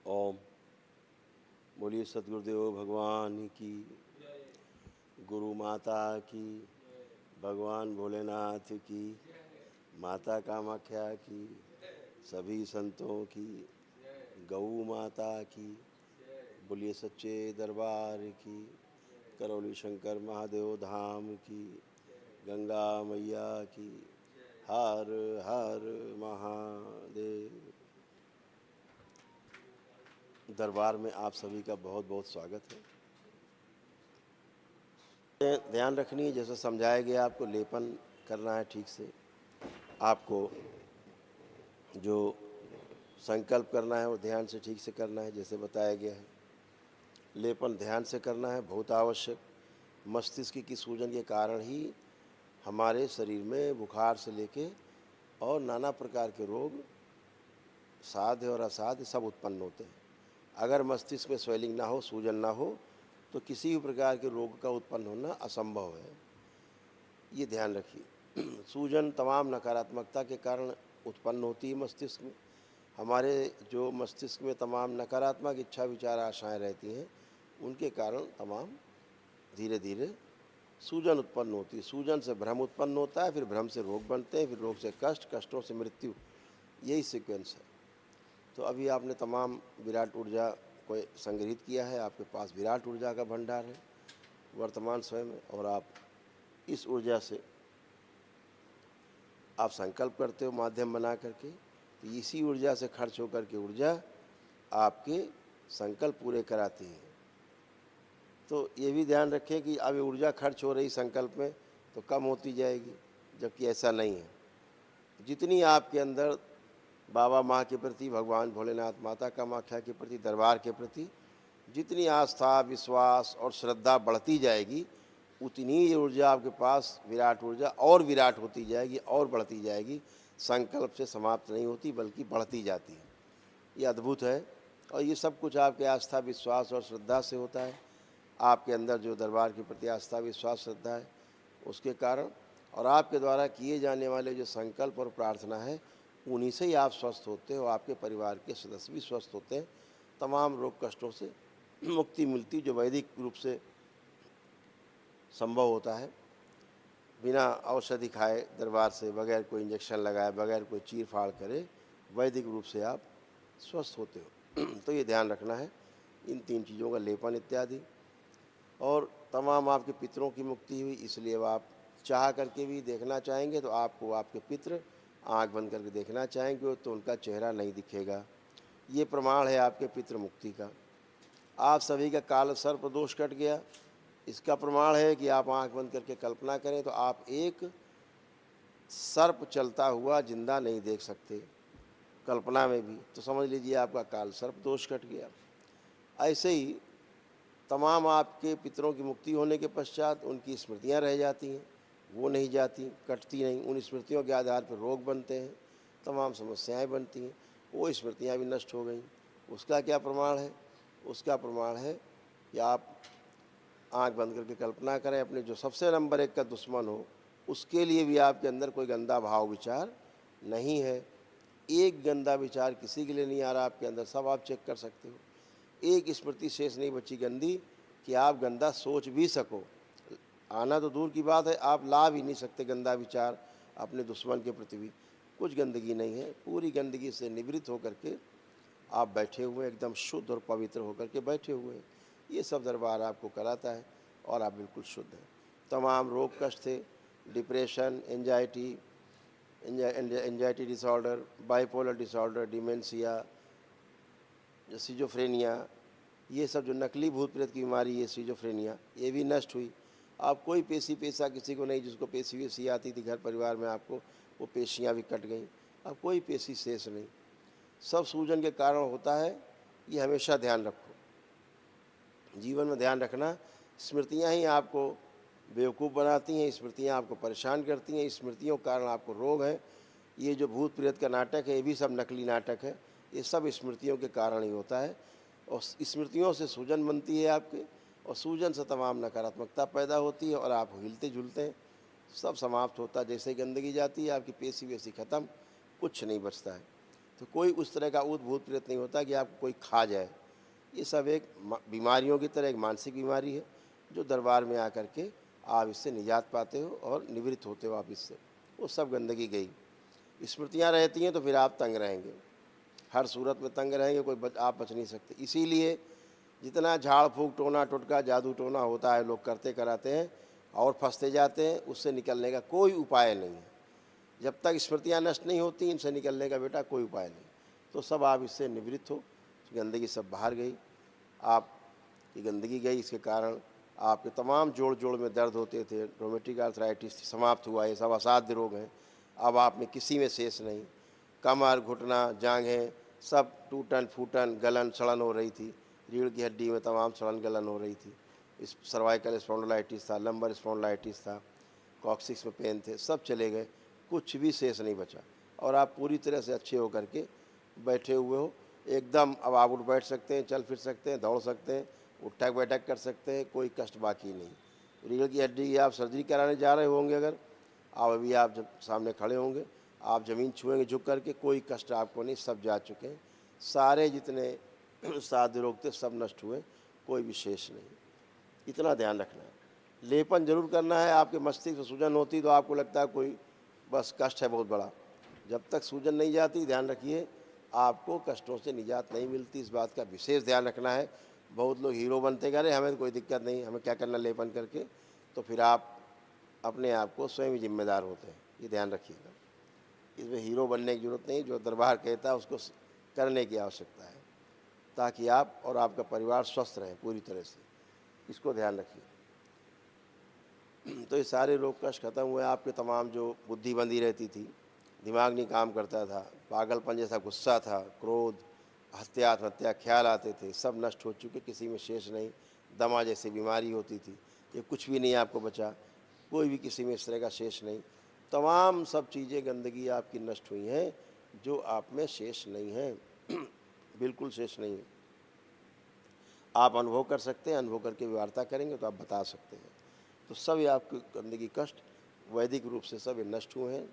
ओम। बोलिए सदगुरुदेव भगवान की, गुरु माता की, भगवान भोलेनाथ की, माता कामाख्या की, सभी संतों की, गौ माता की, बोलिए सच्चे दरबार की, करौली शंकर महादेव धाम की, गंगा मैया की, हर हर महादेव। दरबार में आप सभी का बहुत बहुत स्वागत है। ध्यान रखनी है, जैसे समझाया गया आपको लेपन करना है ठीक से, आपको जो संकल्प करना है वो ध्यान से ठीक से करना है जैसे बताया गया है। लेपन ध्यान से करना है, बहुत आवश्यक। मस्तिष्क की सूजन के कारण ही हमारे शरीर में बुखार से लेके और नाना प्रकार के रोग साध्य और असाध्य सब उत्पन्न होते हैं। अगर मस्तिष्क में स्वेलिंग ना हो, सूजन ना हो, तो किसी भी प्रकार के रोग का उत्पन्न होना असंभव है, ये ध्यान रखिए। सूजन तमाम नकारात्मकता के कारण उत्पन्न होती है मस्तिष्क में। हमारे जो मस्तिष्क में तमाम नकारात्मक इच्छा विचार आशाएं रहती हैं, उनके कारण तमाम धीरे धीरे सूजन उत्पन्न होती है। सूजन से भ्रम उत्पन्न होता है, फिर भ्रम से रोग बनते हैं, फिर रोग से कष्ट, कष्टों से मृत्यु, यही सीक्वेंस है। तो अभी आपने तमाम विराट ऊर्जा को संग्रहित किया है, आपके पास विराट ऊर्जा का भंडार है वर्तमान समय में, और आप इस ऊर्जा से आप संकल्प करते हो माध्यम बना करके, तो इसी ऊर्जा से खर्च होकर के ऊर्जा आपके संकल्प पूरे कराती है। तो ये भी ध्यान रखें कि अब ऊर्जा खर्च हो रही संकल्प में तो कम होती जाएगी, जबकि ऐसा नहीं है। जितनी आपके अंदर बाबा माँ के प्रति, भगवान भोलेनाथ, माता कामाख्या के प्रति, दरबार के प्रति जितनी आस्था, विश्वास और श्रद्धा बढ़ती जाएगी, उतनी ये ऊर्जा आपके पास विराट ऊर्जा और विराट होती जाएगी और बढ़ती जाएगी। संकल्प से समाप्त नहीं होती बल्कि बढ़ती जाती है। ये अद्भुत है, और ये सब कुछ आपके आस्था, विश्वास और श्रद्धा से होता है। आपके अंदर जो दरबार के प्रति आस्था, विश्वास, श्रद्धा है, उसके कारण और आपके द्वारा किए जाने वाले जो संकल्प और प्रार्थना है, उन्हीं से ही आप स्वस्थ होते हो, आपके परिवार के सदस्य भी स्वस्थ होते हैं, तमाम रोग कष्टों से मुक्ति मिलती, जो वैदिक रूप से संभव होता है। बिना औषधि खाए, दरबार से, बगैर कोई इंजेक्शन लगाए, बगैर कोई चीर फाड़ करे, वैदिक रूप से आप स्वस्थ होते हो। तो ये ध्यान रखना है, इन 3 चीज़ों का लेपन इत्यादि। और तमाम आपके पितरों की मुक्ति हुई, इसलिए अब आप चाह करके भी देखना चाहेंगे तो आपको आपके पितृ आँख बंद करके देखना चाहेंगे तो उनका चेहरा नहीं दिखेगा। ये प्रमाण है आपके पितृ मुक्ति का। आप सभी का काल सर्प दोष कट गया, इसका प्रमाण है कि आप आंख बंद करके कल्पना करें तो आप एक सर्प चलता हुआ जिंदा नहीं देख सकते कल्पना में भी, तो समझ लीजिए आपका काल सर्प दोष कट गया। ऐसे ही तमाम आपके पितरों की मुक्ति होने के पश्चात उनकी स्मृतियां रह जाती हैं, वो नहीं जाती, कटती नहीं। उन स्मृतियों के आधार पर रोग बनते हैं, तमाम समस्याएं बनती हैं, वो स्मृतियां भी नष्ट हो गई। उसका क्या प्रमाण है? उसका प्रमाण है कि आप आंख बंद करके कल्पना करें, अपने जो सबसे नंबर 1 का दुश्मन हो, उसके लिए भी आपके अंदर कोई गंदा भाव विचार नहीं है। एक गंदा विचार किसी के लिए नहीं आ रहा आपके अंदर, सब आप चेक कर सकते हो। एक स्मृति शेष नहीं बची गंदी कि आप गंदा सोच भी सको। आना तो दूर की बात है, आप ला भी नहीं सकते गंदा विचार अपने दुश्मन के प्रति भी। कुछ गंदगी नहीं है, पूरी गंदगी से निवृत्त होकर के आप बैठे हुए हैं, एकदम शुद्ध और पवित्र होकर के बैठे हुए हैं। ये सब दरबार आपको कराता है और आप बिल्कुल शुद्ध हैं। तमाम रोग कष्ट थे, depression, anxiety disorder, bipolar disorder, dementia, schizophrenia, ये सब जो नकली भूत प्रेत की बीमारी, ये सिजोफ्रेनिया, ये भी नष्ट हुई। आप कोई पेशी पेशा किसी को नहीं, जिसको पेशी वेशी आती थी घर परिवार में आपको, वो पेशियाँ भी कट गई। अब कोई पेशी शेष नहीं, सब सूजन के कारण होता है। ये हमेशा ध्यान रखो, जीवन में ध्यान रखना। स्मृतियाँ ही आपको बेवकूफ़ बनाती हैं, स्मृतियाँ आपको परेशान करती हैं, स्मृतियों के कारण आपको रोग है। ये जो भूत प्रेत का नाटक है, ये भी सब नकली नाटक है, ये सब स्मृतियों के कारण ही होता है। और स्मृतियों से सूजन बनती है आपके, और सूजन से तमाम नकारात्मकता पैदा होती है, और आप हिलते झुलते हैं, सब समाप्त होता है। जैसे गंदगी जाती है, आपकी पेशी वेशी ख़त्म, कुछ नहीं बचता है। तो कोई उस तरह का भूत प्रेत नहीं होता कि आपको कोई खा जाए। ये सब एक बीमारियों की तरह एक मानसिक बीमारी है, जो दरबार में आकर के आप इससे निजात पाते हो और निवृत्त होते हो आप इससे। वो सब गंदगी गई। स्मृतियाँ रहती हैं तो फिर आप तंग रहेंगे, हर सूरत में तंग रहेंगे, आप बच नहीं सकते। इसीलिए जितना झाड़ फूक टोना टोटका जादू टोना होता है लोग करते कराते हैं और फंसते जाते हैं, उससे निकलने का कोई उपाय नहीं है। जब तक स्मृतियाँ नष्ट नहीं होती, इनसे निकलने का बेटा कोई उपाय नहीं। तो सब आप इससे निवृत्त हो, गंदगी सब बाहर गई, आपकी गंदगी गई। इसके कारण आपके तमाम जोड़ जोड़ में दर्द होते थे, रोमेटिक आर्थराइटिस समाप्त हुआ, ये सब असाध्य रोग हैं। अब आप में किसी में शेष नहीं। कमर घुटना जांघें सब टूटन फूटन गलन सड़न हो रही थी, रीढ़ की हड्डी में तमाम सड़न गलन हो रही थी। इस सर्वाइकल स्पॉन्डिलाइटिस था, लंबर स्पॉन्डिलाइटिस था, कॉक्सिक्स में पेन थे, सब चले गए, कुछ भी शेष नहीं बचा। और आप पूरी तरह से अच्छे होकर के बैठे हुए हो एकदम। अब आप उठ बैठ सकते हैं, चल फिर सकते हैं, दौड़ सकते हैं, उठक बैठक कर सकते हैं, कोई कष्ट बाकी नहीं। रीढ़ की हड्डी की आप सर्जरी कराने जा रहे होंगे, अगर आप अभी आप जब सामने खड़े होंगे, आप ज़मीन छुएंगे झुक करके, कोई कष्ट आपको नहीं, सब जा चुके हैं। सारे जितने साध्य रोग थे सब नष्ट हुए, कोई विशेष नहीं। इतना ध्यान रखना है। लेपन जरूर करना है। आपके मस्तिष्क में सूजन होती तो आपको लगता है कोई बस कष्ट है बहुत बड़ा। जब तक सूजन नहीं जाती, ध्यान रखिए, आपको कष्टों से निजात नहीं मिलती। इस बात का विशेष ध्यान रखना है। बहुत लोग हीरो बनते गए, हमें तो कोई दिक्कत नहीं, हमें क्या करना लेपन करके, तो फिर आप अपने आप को स्वयं ही जिम्मेदार होते हैं। ये ध्यान रखिएगा। इसमें हीरो बनने की जरूरत नहीं, जो दरबार कहता है उसको करने की आवश्यकता है, ताकि आप और आपका परिवार स्वस्थ रहे पूरी तरह से। इसको ध्यान रखिए। तो ये सारे रोग कष्ट खत्म हुए। आपके तमाम जो बुद्धि बंधी रहती थी, दिमाग नहीं काम करता था, पागलपन जैसा गुस्सा था, क्रोध, हत्या आत्महत्या ख्याल आते थे, सब नष्ट हो चुके, किसी में शेष नहीं। दमा जैसी बीमारी होती थी, ये कुछ भी नहीं आपको बचा, कोई भी किसी में इस तरह का शेष नहीं। तमाम सब चीज़ें गंदगी आपकी नष्ट हुई हैं, जो आप में शेष नहीं है, बिल्कुल शेष नहीं है। आप अनुभव कर सकते हैं, अनुभव करके वार्ता करेंगे तो आप बता सकते हैं। तो सब ये आपकी गंदगी कष्ट वैदिक रूप से सब ये नष्ट हुए हैं।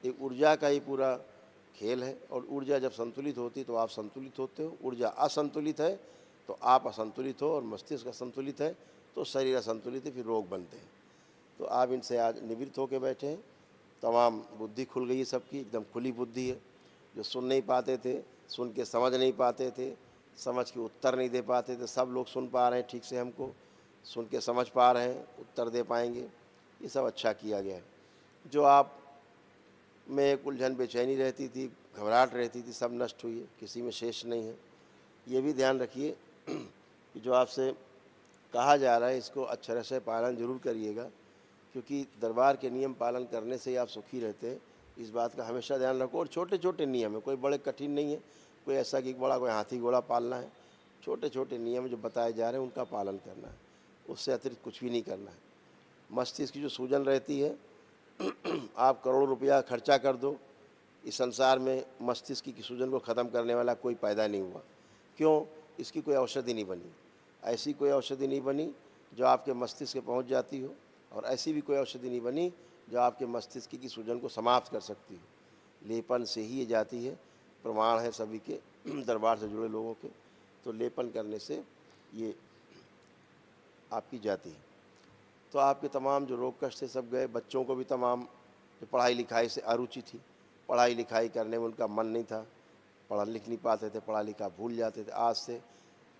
एक ऊर्जा का ही पूरा खेल है, और ऊर्जा जब संतुलित होती तो आप संतुलित होते हो। ऊर्जा असंतुलित है तो आप असंतुलित हो, और मस्तिष्क असंतुलित है तो शरीर असंतुलित है, फिर रोग बनते हैं। तो आप इनसे आज निवृत्त होकर बैठे हैं। तमाम बुद्धि खुल गई है, सबकी एकदम खुली बुद्धि है। जो सुन नहीं पाते थे, सुन के समझ नहीं पाते थे, समझ के उत्तर नहीं दे पाते थे, सब लोग सुन पा रहे हैं ठीक से, हमको सुन के समझ पा रहे हैं, उत्तर दे पाएंगे। ये सब अच्छा किया गया है। जो आप में एक उलझन बेचैनी रहती थी, घबराहट रहती थी, सब नष्ट हुई है, किसी में शेष नहीं है। ये भी ध्यान रखिए कि जो आपसे कहा जा रहा है इसको अक्षरशः से पालन जरूर करिएगा, क्योंकि दरबार के नियम पालन करने से ही आप सुखी रहते हैं। इस बात का हमेशा ध्यान रखो। और छोटे छोटे नियम है, कोई बड़े कठिन नहीं है, कोई ऐसा कि बड़ा कोई हाथी घोड़ा पालना है। छोटे छोटे नियम जो बताए जा रहे हैं उनका पालन करना है, उससे अतिरिक्त कुछ भी नहीं करना है। मस्तिष्क की जो सूजन रहती है, आप करोड़ों रुपया खर्चा कर दो, इस संसार में मस्तिष्क की सूजन को ख़त्म करने वाला कोई पैदा नहीं हुआ। क्यों? इसकी कोई औषधि नहीं बनी। ऐसी कोई औषधि नहीं बनी जो आपके मस्तिष्क पे पहुंच जाती हो, और ऐसी भी कोई औषधि नहीं बनी जो आपके मस्तिष्क की सूजन को समाप्त कर सकती हो। लेपन से ही ये जाती है, प्रमाण है सभी के, दरबार से जुड़े लोगों के। तो लेपन करने से ये आपकी जाती है। तो आपके तमाम जो रोग कष्ट थे सब गए। बच्चों को भी तमाम जो पढ़ाई लिखाई से अरुचि थी, पढ़ाई लिखाई करने में उनका मन नहीं था, पढ़ लिख नहीं पाते थे, पढ़ा लिखा भूल जाते थे। आज से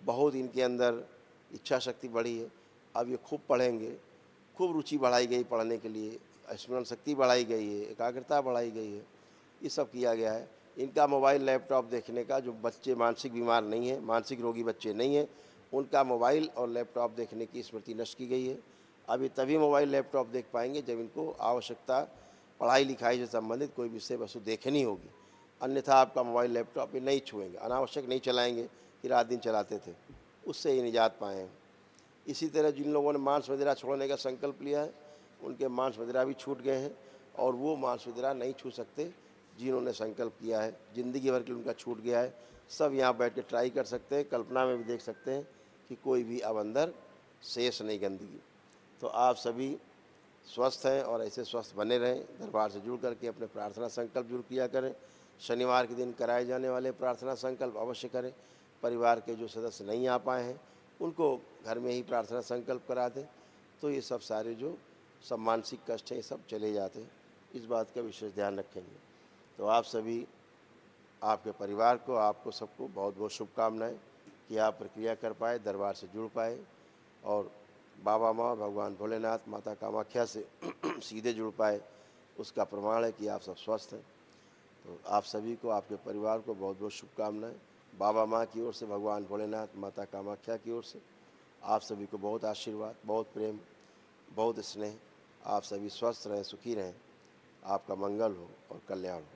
बहुत इनके अंदर इच्छा शक्ति बढ़ी है। अब ये खूब पढ़ेंगे, खूब रुचि बढ़ाई गई पढ़ने के लिए, स्मरण शक्ति बढ़ाई गई है, एकाग्रता बढ़ाई गई है, ये सब किया गया है। इनका मोबाइल लैपटॉप देखने का, जो बच्चे मानसिक बीमार नहीं हैं, मानसिक रोगी बच्चे नहीं हैं, उनका मोबाइल और लैपटॉप देखने की स्मृति नष्ट की गई है। अभी तभी मोबाइल लैपटॉप देख पाएंगे जब इनको आवश्यकता पढ़ाई लिखाई से संबंधित कोई विषय वस्तु देखनी होगी, अन्यथा आपका मोबाइल लैपटॉप ये नहीं छुएंगे, अनावश्यक नहीं चलाएंगे कि रात दिन चलाते थे, उससे ही निजात पाए हैं। इसी तरह जिन लोगों ने मांस मदिरा छोड़ने का संकल्प लिया है, उनके मांस मदिरा भी छूट गए हैं, और वो मांस मदिरा नहीं छू सकते जिन्होंने संकल्प किया है, ज़िंदगी भर के लिए उनका छूट गया है। सब यहाँ बैठ के ट्राई कर सकते हैं, कल्पना में भी देख सकते हैं कि कोई भी अब अंदर शेष नहीं गंदगी। तो आप सभी स्वस्थ हैं और ऐसे स्वस्थ बने रहें। दरबार से जुड़ करके अपने प्रार्थना संकल्प जरूर किया करें। शनिवार के दिन कराए जाने वाले प्रार्थना संकल्प अवश्य करें। परिवार के जो सदस्य नहीं आ पाए हैं उनको घर में ही प्रार्थना संकल्प करा दें, तो ये सब सारे जो सब मानसिक कष्ट हैं ये सब चले जाते हैं। इस बात का विशेष ध्यान रखेंगे। तो आप सभी, आपके परिवार को, आपको सबको बहुत बहुत शुभकामनाएं कि आप प्रक्रिया कर पाए, दरबार से जुड़ पाए और बाबा माँ, भगवान भोलेनाथ, माता कामाख्या से सीधे जुड़ पाए। उसका प्रमाण है कि आप सब स्वस्थ हैं। तो आप सभी को, आपके परिवार को बहुत बहुत शुभकामनाएं। बाबा माँ की ओर से, भगवान भोलेनाथ, माता कामाख्या की ओर से आप सभी को बहुत आशीर्वाद, बहुत प्रेम, बहुत स्नेह। आप सभी स्वस्थ रहें, सुखी रहें, आपका मंगल हो और कल्याण हो।